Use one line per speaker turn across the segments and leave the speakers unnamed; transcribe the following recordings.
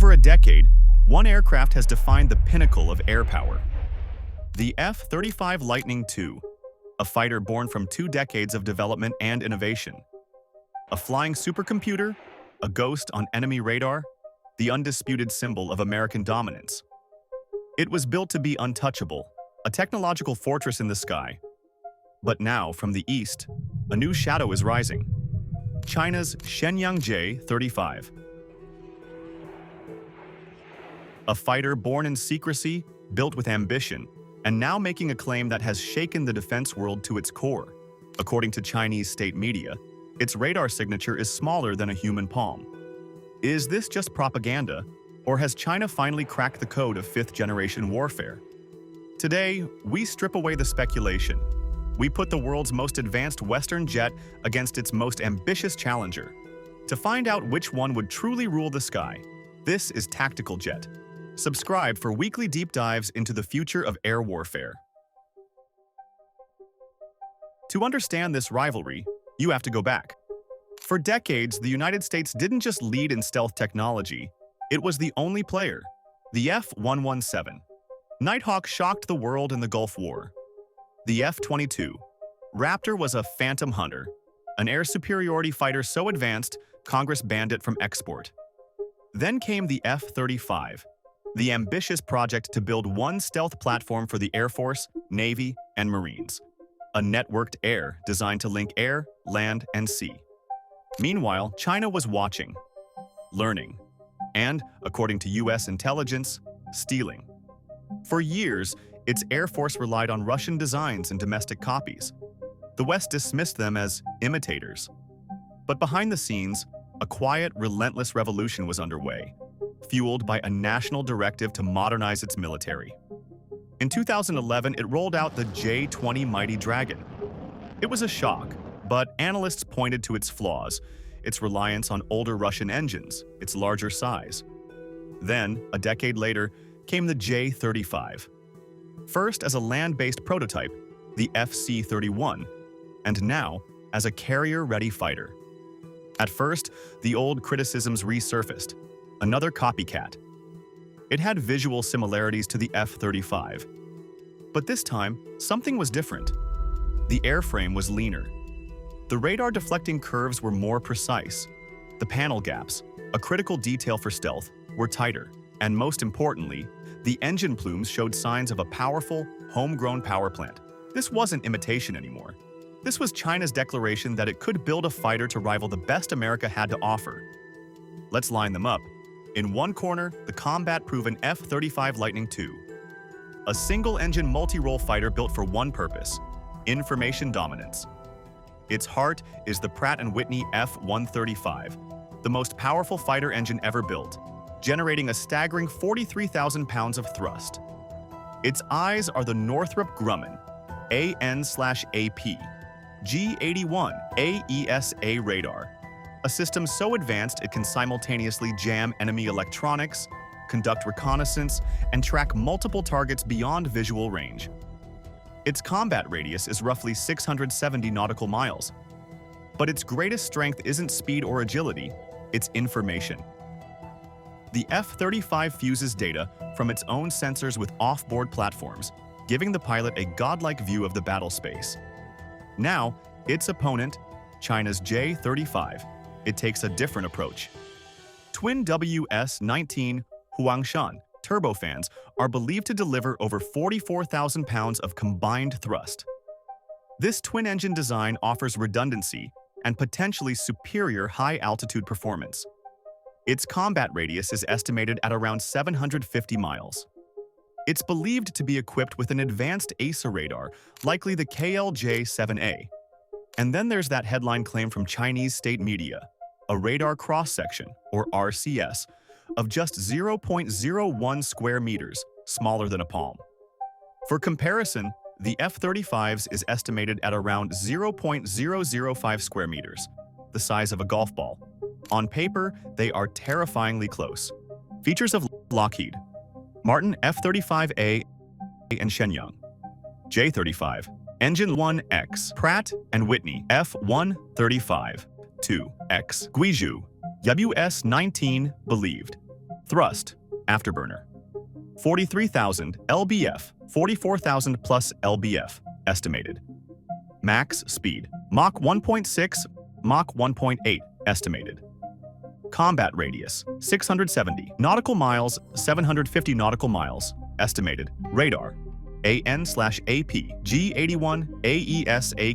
over a decade, one aircraft has defined the pinnacle of air power. The F-35 Lightning II, a fighter born from 2 decades of development and innovation. A flying supercomputer, a ghost on enemy radar, the undisputed symbol of American dominance. It was built to be untouchable, a technological fortress in the sky. But now, from the east, a new shadow is rising. China's Shenyang J35. A fighter born in secrecy, built with ambition, and now making a claim that has shaken the defense world to its core. According to Chinese state media, its radar signature is smaller than a human palm. Is this just propaganda, or has China finally cracked the code of 5th-generation warfare? Today, we strip away the speculation. We put the world's most advanced Western jet against its most ambitious challenger. To find out which one would truly rule the sky, this is Tactical Jet. Subscribe for weekly deep dives into the future of air warfare. To understand this rivalry, you have to go back. For decades, the United States didn't just lead in stealth technology, it was the only player. The F-117. Nighthawk shocked the world in the Gulf War. The F-22. Raptor was a phantom hunter, an air superiority fighter so advanced, Congress banned it from export. Then came the F-35, the ambitious project to build one stealth platform for the Air Force, Navy, and Marines. A networked air designed to link air, land, and sea. Meanwhile, China was watching, learning, and, according to US intelligence, stealing. For years, its Air Force relied on Russian designs and domestic copies. The West dismissed them as imitators. But behind the scenes, a quiet, relentless revolution was underway, fueled by a national directive to modernize its military. In 2011, it rolled out the J-20 Mighty Dragon. It was a shock, but analysts pointed to its flaws, its reliance on older Russian engines, its larger size. Then, a decade later, came the J-35. First as a land-based prototype, the FC-31, and now as a carrier-ready fighter. At first, the old criticisms resurfaced, another copycat. It had visual similarities to the F-35. But this time, something was different. The airframe was leaner. The radar-deflecting curves were more precise. The panel gaps, a critical detail for stealth, were tighter. And most importantly, the engine plumes showed signs of a powerful, homegrown power plant. This wasn't imitation anymore. This was China's declaration that it could build a fighter to rival the best America had to offer. Let's line them up. In one corner, the combat-proven F-35 Lightning II. A single-engine multi-role fighter built for one purpose: information dominance. Its heart is the Pratt & Whitney F-135, the most powerful fighter engine ever built, generating a staggering 43,000 pounds of thrust. Its eyes are the Northrop Grumman AN/AP G81 AESA radar, a system so advanced it can simultaneously jam enemy electronics, conduct reconnaissance, and track multiple targets beyond visual range. Its combat radius is roughly 670 nautical miles. But its greatest strength isn't speed or agility, it's information. The F-35 fuses data from its own sensors with off-board platforms, giving the pilot a godlike view of the battle space. Now, its opponent, China's J-35, it takes a different approach. Twin WS-19 Huangshan turbofans are believed to deliver over 44,000 pounds of combined thrust. This twin-engine design offers redundancy and potentially superior high-altitude performance. Its combat radius is estimated at around 750 miles. It's believed to be equipped with an advanced AESA radar, likely the KLJ-7A. And then there's that headline claim from Chinese state media, a radar cross-section, or RCS, of just 0.01 square meters, smaller than a palm. For comparison, the F-35's is estimated at around 0.005 square meters, the size of a golf ball. On paper, they are terrifyingly close. Features of Lockheed Martin F-35A and Shenyang J35, Engine 1X, Pratt & Whitney F-135, 2X, Guizhou, WS-19, believed. Thrust, afterburner. 43,000 lbf, 44,000 plus lbf, estimated. Max speed, Mach 1.6, Mach 1.8, estimated. Combat radius, 670 nautical miles, 750 nautical miles, estimated. Radar, AN/AP, G81, AESA,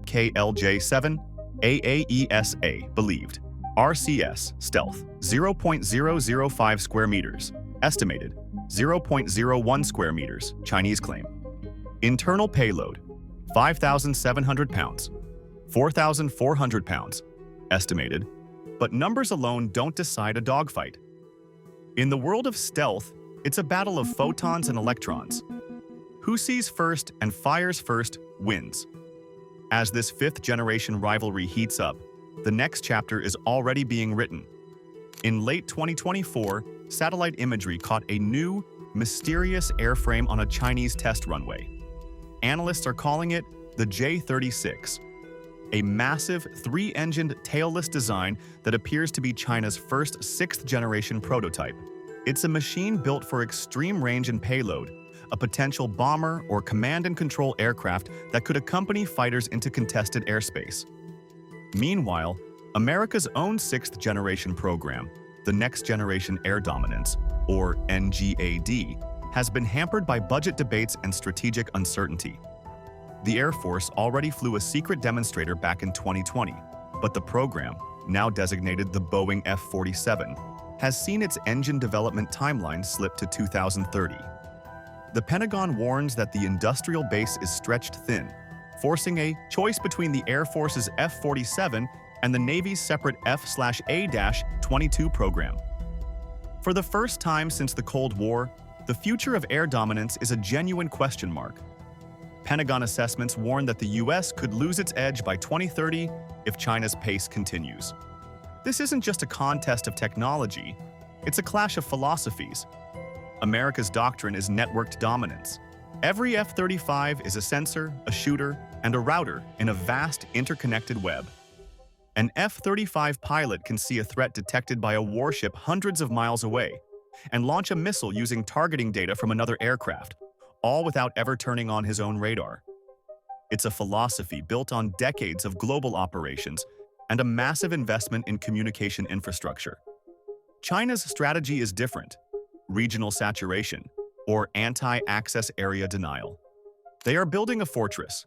KLJ7, AAESA, believed. RCS, stealth, 0.005 square meters, estimated. 0.01 square meters, Chinese claim. Internal payload, 5,700 pounds, 4,400 pounds, estimated. But numbers alone don't decide a dogfight. In the world of stealth, it's a battle of photons and electrons. Who sees first and fires first wins. As this fifth-generation rivalry heats up, the next chapter is already being written. In late 2024, satellite imagery caught a new, mysterious airframe on a Chinese test runway. Analysts are calling it the J-36, a massive, three-engined, tailless design that appears to be China's first sixth-generation prototype. It's a machine built for extreme range and payload, a potential bomber or command-and-control aircraft that could accompany fighters into contested airspace. Meanwhile, America's own sixth-generation program, the Next Generation Air Dominance, or NGAD, has been hampered by budget debates and strategic uncertainty. The Air Force already flew a secret demonstrator back in 2020, but the program, now designated the Boeing F-47, has seen its engine development timeline slip to 2030. The Pentagon warns that the industrial base is stretched thin, forcing a choice between the Air Force's F-47 and the Navy's separate F/A-22 program. For the first time since the Cold War, the future of air dominance is a genuine question mark. Pentagon assessments warn that the U.S. could lose its edge by 2030 if China's pace continues. This isn't just a contest of technology, it's a clash of philosophies. America's doctrine is networked dominance. Every F-35 is a sensor, a shooter, and a router in a vast, interconnected web. An F-35 pilot can see a threat detected by a warship hundreds of miles away and launch a missile using targeting data from another aircraft, all without ever turning on his own radar. It's a philosophy built on decades of global operations and a massive investment in communication infrastructure. China's strategy is different: regional saturation, or anti-access area denial. They are building a fortress.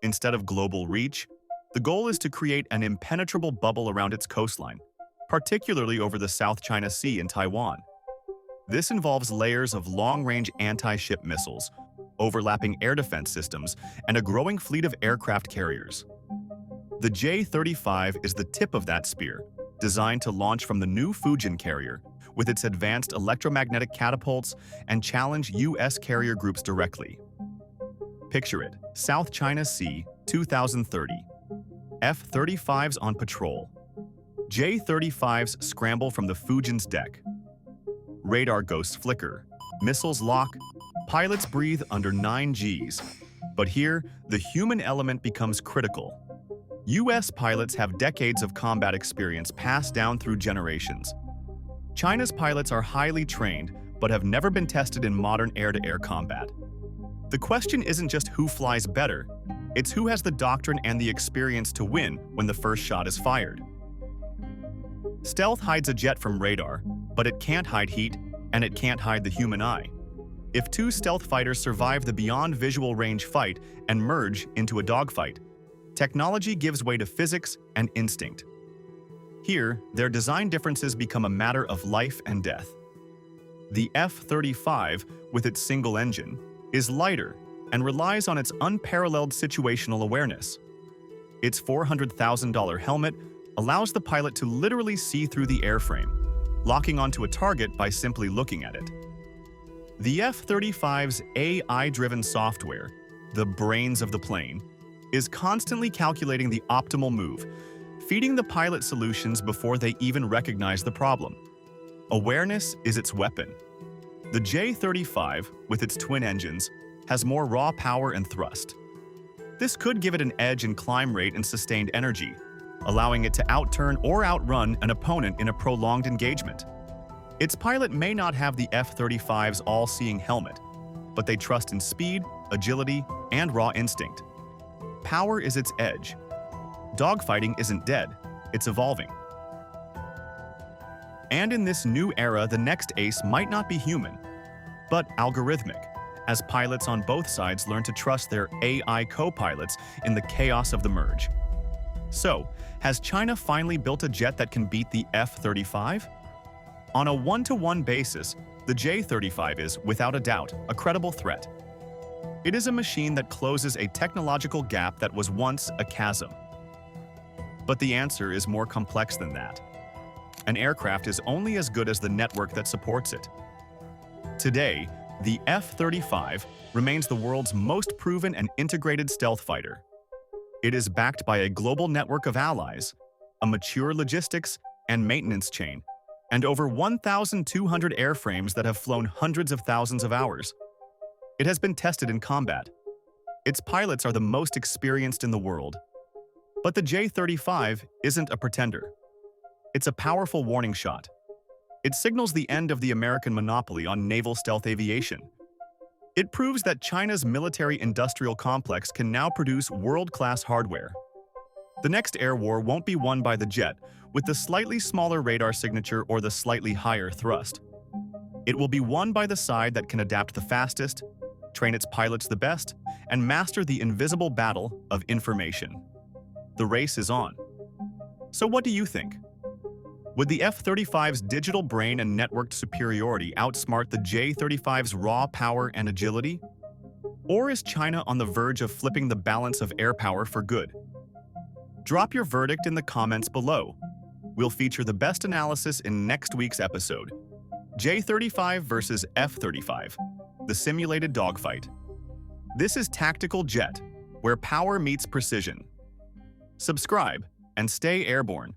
Instead of global reach, the goal is to create an impenetrable bubble around its coastline, particularly over the South China Sea and Taiwan. This involves layers of long-range anti-ship missiles, overlapping air defense systems, and a growing fleet of aircraft carriers. The J-35 is the tip of that spear, designed to launch from the new Fujian carrier, with its advanced electromagnetic catapults, and challenge U.S. carrier groups directly. Picture it: South China Sea, 2030. F-35s on patrol. J-35s scramble from the Fujian's deck. Radar ghosts flicker, missiles lock, pilots breathe under 9 Gs. But here, the human element becomes critical. U.S. pilots have decades of combat experience passed down through generations. China's pilots are highly trained, but have never been tested in modern air-to-air combat. The question isn't just who flies better, it's who has the doctrine and the experience to win when the first shot is fired. Stealth hides a jet from radar, but it can't hide heat, and it can't hide the human eye. If two stealth fighters survive the beyond visual range fight and merge into a dogfight, technology gives way to physics and instinct. Here, their design differences become a matter of life and death. The F-35, with its single engine, is lighter and relies on its unparalleled situational awareness. Its $400,000 helmet allows the pilot to literally see through the airframe, locking onto a target by simply looking at it. The F-35's AI-driven software, the brains of the plane, is constantly calculating the optimal move, feeding the pilot solutions before they even recognize the problem. Awareness is its weapon. The J-35, with its twin engines, has more raw power and thrust. This could give it an edge in climb rate and sustained energy, allowing it to outturn or outrun an opponent in a prolonged engagement. Its pilot may not have the F-35's all-seeing helmet, but they trust in speed, agility, and raw instinct. Power is its edge. Dogfighting isn't dead, it's evolving. And in this new era, the next ace might not be human, but algorithmic, as pilots on both sides learn to trust their AI co-pilots in the chaos of the merge. So, has China finally built a jet that can beat the F-35? On a one-to-one basis, the J-35 is, without a doubt, a credible threat. It is a machine that closes a technological gap that was once a chasm. But the answer is more complex than that. An aircraft is only as good as the network that supports it. Today, the F-35 remains the world's most proven and integrated stealth fighter. It is backed by a global network of allies, a mature logistics and maintenance chain, and over 1,200 airframes that have flown hundreds of thousands of hours. It has been tested in combat. Its pilots are the most experienced in the world. But the J-35 isn't a pretender. It's a powerful warning shot. It signals the end of the American monopoly on naval stealth aviation. It proves that China's military-industrial complex can now produce world-class hardware. The next air war won't be won by the jet with the slightly smaller radar signature or the slightly higher thrust. It will be won by the side that can adapt the fastest, train its pilots the best, and master the invisible battle of information. The race is on. So what do you think? Would the F-35's digital brain and networked superiority outsmart the J-35's raw power and agility? Or is China on the verge of flipping the balance of air power for good? Drop your verdict in the comments below. We'll feature the best analysis in next week's episode. J-35 versus F-35, the simulated dogfight. This is Tactical Jet, where power meets precision. Subscribe and stay airborne.